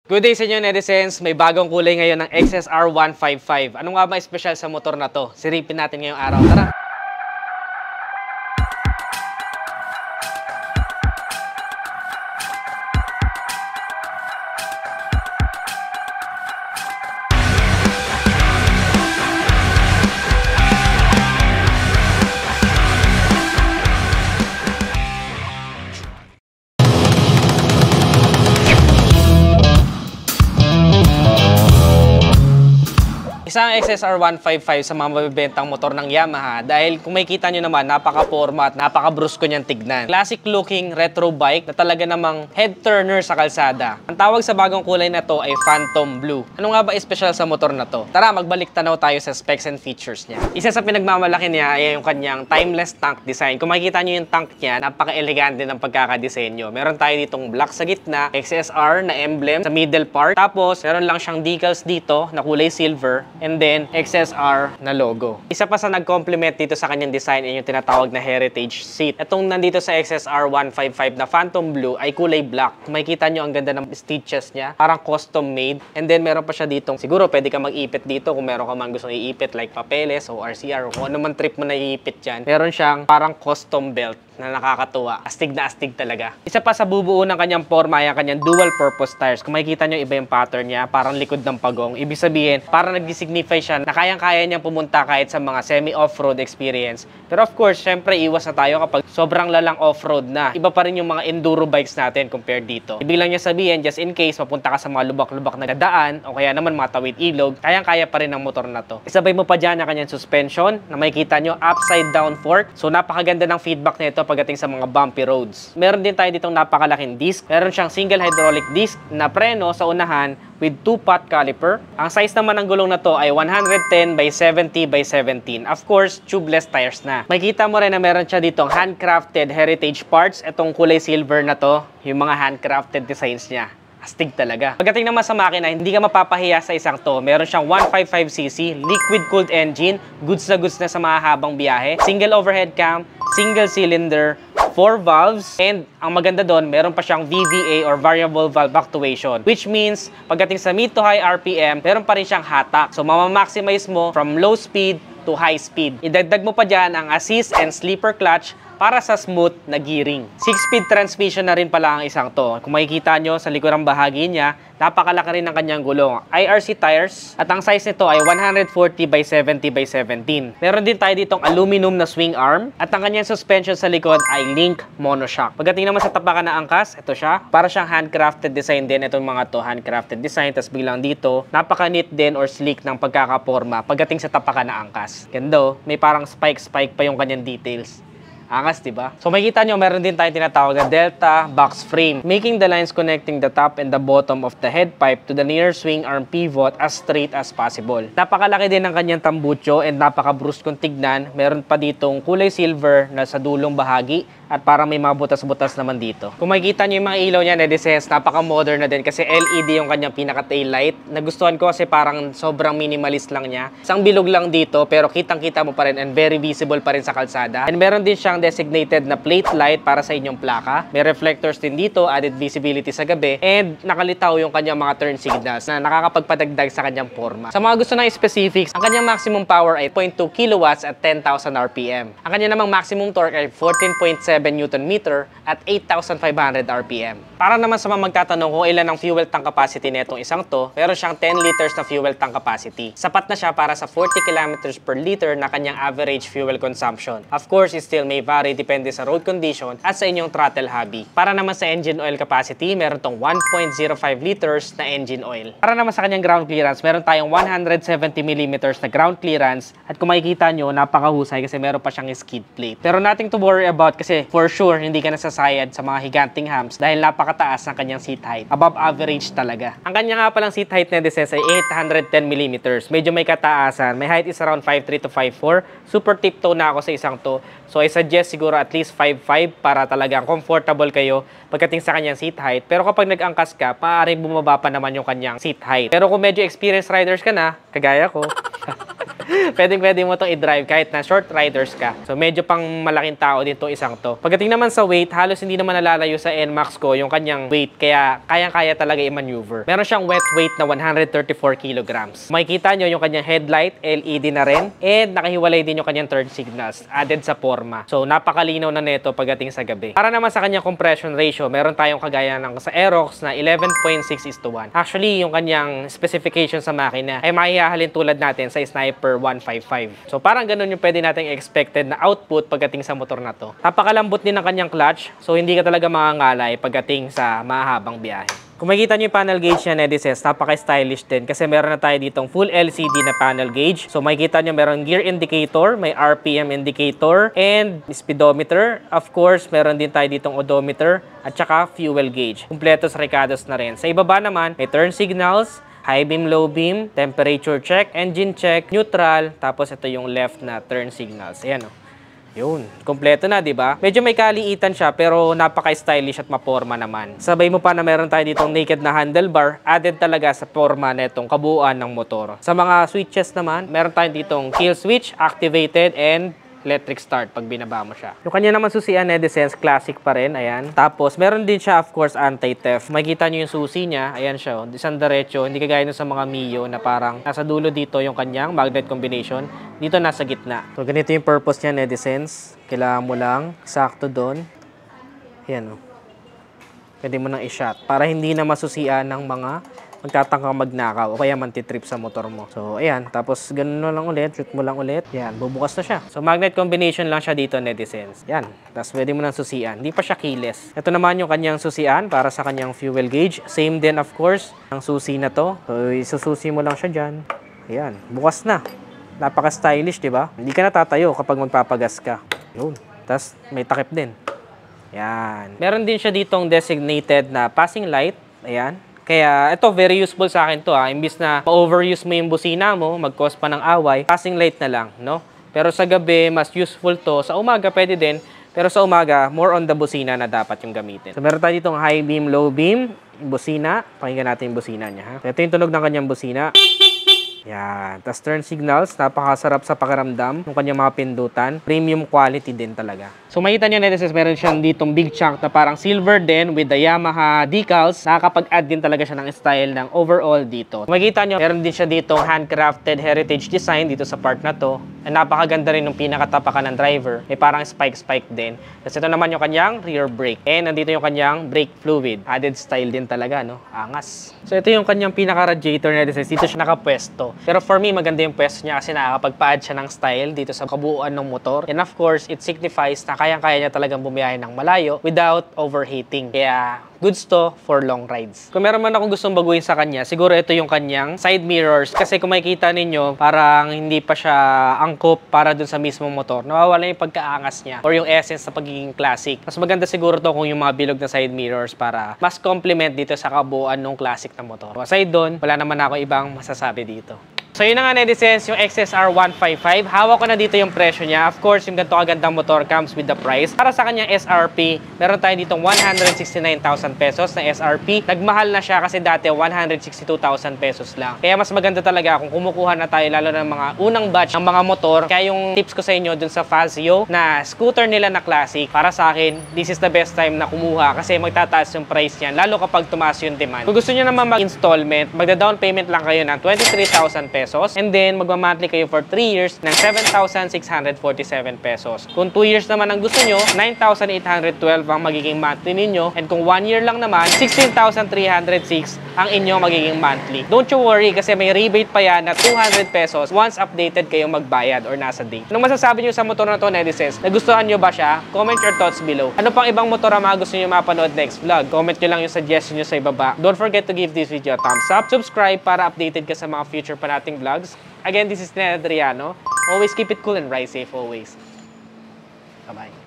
Good day sa inyo, netizens. May bagong kulay ngayon ng XSR 155. Ano nga ba special sa motor na to? Siripin natin ngayong araw. Tara! Isang XSR 155 sa mga mabibentang motor ng Yamaha dahil kung makikita nyo naman, napaka-forma at napaka-brusko niyang tignan. Classic looking retro bike na talaga namang head turner sa kalsada. Ang tawag sa bagong kulay na to ay Phantom Blue. Ano nga ba special sa motor na to? Tara, magbalik tanaw tayo sa specs and features niya. Isa sa pinagmamalaki niya ay yung kanyang timeless tank design. Kung makikita nyo yung tank niya, napaka-elegante ng pagkakadesenyo. Meron tayo ditong black sa gitna, XSR na emblem sa middle part. Tapos, meron lang siyang decals dito na kulay silver. And then, XSR na logo. Isa pa sa nag-complement dito sa kanyang design ay yung tinatawag na heritage seat. Itong nandito sa XSR 155 na Phantom Blue ay kulay black. Kung makikita nyo, ang ganda ng stitches niya. Parang custom made. And then, meron pa siya ditong, siguro pwede ka mag-ipit dito kung meron ka man gustong iipit like papeles o RCR o kung ano man trip mo na iipit dyan. Meron siyang parang custom belt na nakakatuwa. Astig na astig talaga. Isa pa sa bubuo ng kanyang forma ay ang kanyang dual purpose tires. Kung makikita nyo, iba yung pattern niya. Parang likod ng pagong. Ibig sabihin, parang nag-signify siya na kayang-kaya niyang pumunta kahit sa mga semi-off-road experience. Pero of course, syempre, iwas na tayo kapag sobrang lalang off-road na. Iba pa rin yung mga enduro bikes natin compared dito. Ibig lang niya sabihin, just in case, mapunta ka sa mga lubak-lubak na daan o kaya naman matawid ilog, kayang-kaya pa rin ng motor na to. Isabay mo pa dyan ang kanyang suspension na makikita nyo, upside down fork. So, napakaganda ng feedback nito pagdating sa mga bumpy roads. Meron din tayo ditong napakalaking disc. Meron siyang single hydraulic disc na preno sa unahan with 2-pot caliper. Ang size naman ng gulong na to ay 110 by 70 by 17. Of course, tubeless tires na. Makikita mo rin na meron siya ditong handcrafted heritage parts. Itong kulay silver na to, yung mga handcrafted designs niya. Astig talaga. Pagdating naman sa makina, hindi ka mapapahiya sa isang to. Meron siyang 155cc, liquid-cooled engine, goods na sa mahabang biyahe, single overhead cam, single cylinder, 4 valves, and ang maganda doon, meron pa siyang VVA or variable valve actuation, which means pagdating sa mid to high RPM, meron pa rin siyang hatak. So mamamaximize mo from low speed to high speed. Idagdag mo pa dyan ang assist and sleeper clutch para sa smooth na gearing. 6-speed transmission na rin pala ang isang to. Kung makikita nyo sa likurang bahagi niya, napakalaki rin ng kanyang gulong. IRC tires at ang size nito ay 140 by 70 by 17. Meron din tayo ditong aluminum na swing arm at ang kanyang suspension sa likod ay link monoshock. Pagdating naman sa tapakan na angkas, ito siya. Para siyang handcrafted design din itong mga to. Handcrafted design, tas bilang dito, napaka-neat din or sleek ng pagkakaporma pagdating sa tapakan na angkas. Ganda, may parang spike pa yung kanyang details. Angas, diba? So makikita nyo, meron din tayong tinatawag na Delta box frame, making the lines connecting the top and the bottom of the head pipe to the near swing arm pivot as straight as possible. Napakalaki din ng kanyang tambucho and napaka-bruce kung tignan. Meron pa ditong kulay silver na sa dulong bahagi at parang may mga butas-butas naman dito. Kung makikita nyo yung mga ilaw niya, netizens, napaka-modern na din kasi LED yung kanyang pinaka-tail light. Nagustuhan ko kasi parang sobrang minimalist lang niya. Isang bilog lang dito pero kitang-kita mo pa rin and very visible pa rin sa kalsada. And meron din siyang designated na plate light para sa inyong plaka. May reflectors din dito, added visibility sa gabi, and nakalitaw yung kanyang mga turn signals na nakakapagpadagdag sa kanyang forma. Sa mga gusto ng specifics, ang kanyang maximum power ay 0.2 kilowatts at 10,000 RPM. Ang kanyang namang maximum torque ay 14.7 Nm at 8,500 RPM. Para naman sa mga magtatanong kung ilan ang fuel tank capacity nitong isang to, meron siyang 10 liters na fuel tank capacity. Sapat na siya para sa 40 kilometers per liter na kanyang average fuel consumption. Of course, it still may vary depende sa road condition at sa inyong throttle hobby. Para naman sa engine oil capacity, meron tong 1.05 liters na engine oil. Para naman sa kanyang ground clearance, meron tayong 170 mm na ground clearance at kung makikita nyo, napakahusay kasi meron pa siyang skid plate. Pero nothing to worry about kasi for sure, hindi ka nasasayad sa mga higanting hams dahil napakataas ng kanyang seat height. Above average talaga. Ang kanya nga palang seat height na deses ay 810 mm. Medyo may kataasan. My height is around 5'3 to 5'4. Super tiptoe na ako sa isang to. So I suggest siguro at least 5'5 para talagang comfortable kayo pagdating sa kanyang seat height. Pero kapag nag-angkas ka, maaaring bumaba pa naman yung kanyang seat height. Pero kung medyo experienced riders ka na, kagaya ko, Pwede mo itong i-drive kahit na short riders ka. So, medyo pang malaking tao din itong isang to. Pagdating naman sa weight, halos hindi naman nalalayo sa NMAX ko yung kanyang weight. Kaya, kayang-kaya talaga i-maneuver. Meron siyang wet weight na 134 kilograms. Makikita nyo yung kanyang headlight, LED na rin. And nakahiwalay din yung kanyang turn signals. Added sa forma. So, napakalinaw na neto pagdating sa gabi. Para naman sa kanyang compression ratio, meron tayong kagaya ng sa Aerox na 11.6:1. Actually, yung kanyang specification sa makina ay maihahalin tulad natin sa Sniper 155. So parang ganun yung pwede nating expected na output pagdating sa motor na to. Napakalambot din ng kanyang clutch, so hindi ka talaga mangangalay pagdating sa mahabang biyahe. Kung makikita nyo yung panel gauge niya, Nedicens, napaka-stylish din kasi meron na tayo ditong full LCD na panel gauge. So makikita nyo meron gear indicator, may RPM indicator, and speedometer. Of course, meron din tayo ditong odometer at saka fuel gauge. Kumpleto sa Ricados na rin. Sa ibaba naman, may turn signals, high beam, low beam, temperature check, engine check, neutral, tapos ito yung left na turn signals. Ayan o. Yun, kompleto na, di ba? Medyo may kaliitan siya pero napaka-stylish at maporma naman. Sabay mo pa na meron tayo ditong naked na handlebar, added talaga sa forma netong kabuuan ng motor. Sa mga switches naman, meron tayo ditong kill switch, activated, and electric start pag binaba mo siya. Yung kanya naman susian, Nedicens, classic pa rin, ayan. Tapos, meron din siya, of course, anti-theft. Makikita nyo yung susi niya, ayan siya, isang diretso, hindi kagaya nun sa mga Mio na parang nasa dulo dito yung kanyang magnet combination, dito nasa gitna. So, ganito yung purpose niya, Nedicens. Kailangan mo lang, sakto doon. Ayan, o. Pwede mo nang i-shot para hindi na masusian ng mga magtatangkang magnakaw o kaya mantitrip sa motor mo. So, ayan. Tapos, ganun na lang ulit. Shoot mo lang ulit. Yan. Bubukas na siya. So, magnet combination lang siya dito, Nedicens. Yan. Tapos, pwede mo nang susian. Hindi pa siya keyless. Ito naman yung kanyang susian para sa kanyang fuel gauge. Same din, of course, ang susi na to. So, isususi mo lang siya dyan. Ayan. Bukas na. Napaka-stylish, di ba? Hindi ka natatayo kapag magpapagas ka. Yun. Tapos, may takip din. Yan. Meron din siya ditong designated na passing light. Ayan. Kaya ito, very useful sa akin to ha. Imbis na ma-overuse mo yung busina mo, mag-cause pa ng away, passing light na lang, no? Pero sa gabi, mas useful to. Sa umaga, pwede din. Pero sa umaga, more on the busina na dapat yung gamitin. So, meron tayo ditong high beam, low beam, busina. Pakinggan natin yung busina niya, ha? Ito yung tunog ng kanyang busina. Yan. Tapos turn signals, napakasarap sa pakiramdam ng kanyang mga pindutan. Premium quality din talaga. So makita nyo, Nedicens, meron siyang ditong big chunk na parang silver din with the Yamaha decals. Nakakapag-add din talaga siya ng style ng overall dito. Makita nyo, meron din siya ditong handcrafted heritage design dito sa part na to. And napakaganda rin ng pinakatapakan ng driver. May parang spike-spike din. Tapos ito naman yung kanyang rear brake. And nandito yung kanyang brake fluid. Added style din talaga, no? Angas. So ito yung kanyang pinaka-radiator, Nedicens. Dito siya nakapwesto. Pero for me, maganda yung pwesto niya kasi nakakapag-add siya ng style dito sa kabuuan ng motor. And of course, it signifies na kayang-kaya niya talagang bumiyahe ng malayo without overheating. Kaya, goods to for long rides. Kung meron man akong gustong baguhin sa kanya, siguro ito yung kanyang side mirrors. Kasi kung makikita ninyo, parang hindi pa siya angkop para dun sa mismong motor. Nawawala yung pagkaangas niya or yung essence sa pagiging classic. Mas maganda siguro to kung yung mga bilog na side mirrors para mas complement dito sa kabuuan ng classic na motor. Aside doon, wala naman ako ibang masasabi dito. So yun na nga, Nedicens, yung XSR 155. Hawak ko na dito yung presyo niya. Of course, yung ganito kagandang motor comes with the price. Para sa kanyang SRP, meron tayo ditong 169,000 pesos na SRP. Nagmahal na siya kasi dati 162,000 pesos lang. Kaya mas maganda talaga kung kumukuha na tayo lalo ng mga unang batch ng mga motor. Kaya yung tips ko sa inyo dun sa Fazio na scooter nila na classic, para sa akin, this is the best time na kumuha kasi magtataas yung price niyan, lalo kapag tumaas yung demand. Kung gusto niyo naman mag-installment, magda-down payment lang kayo ng 23,000 pesos. And then, magmamonthly kayo for 3 years ng 7,647 pesos. Kung 2 years naman ang gusto nyo, 9,812 ang magiging monthly ninyo. And kung 1 year lang naman, 16,306 ang inyong magiging monthly. Don't you worry kasi may rebate pa yan na 200 pesos once updated kayo magbayad or nasa date. Anong masasabi nyo sa motor na to, Nedicens? Nagustuhan nyo ba siya? Comment your thoughts below. Ano pang ibang motor ang mga gusto nyo mapanood next vlog? Comment nyo lang yung suggestion nyo sa ibaba. Don't forget to give this video a thumbs up. Subscribe para updated ka sa mga future pa nating vlogs. Again, this is Ned Adriano. Always keep it cool and ride safe always. Bye-bye.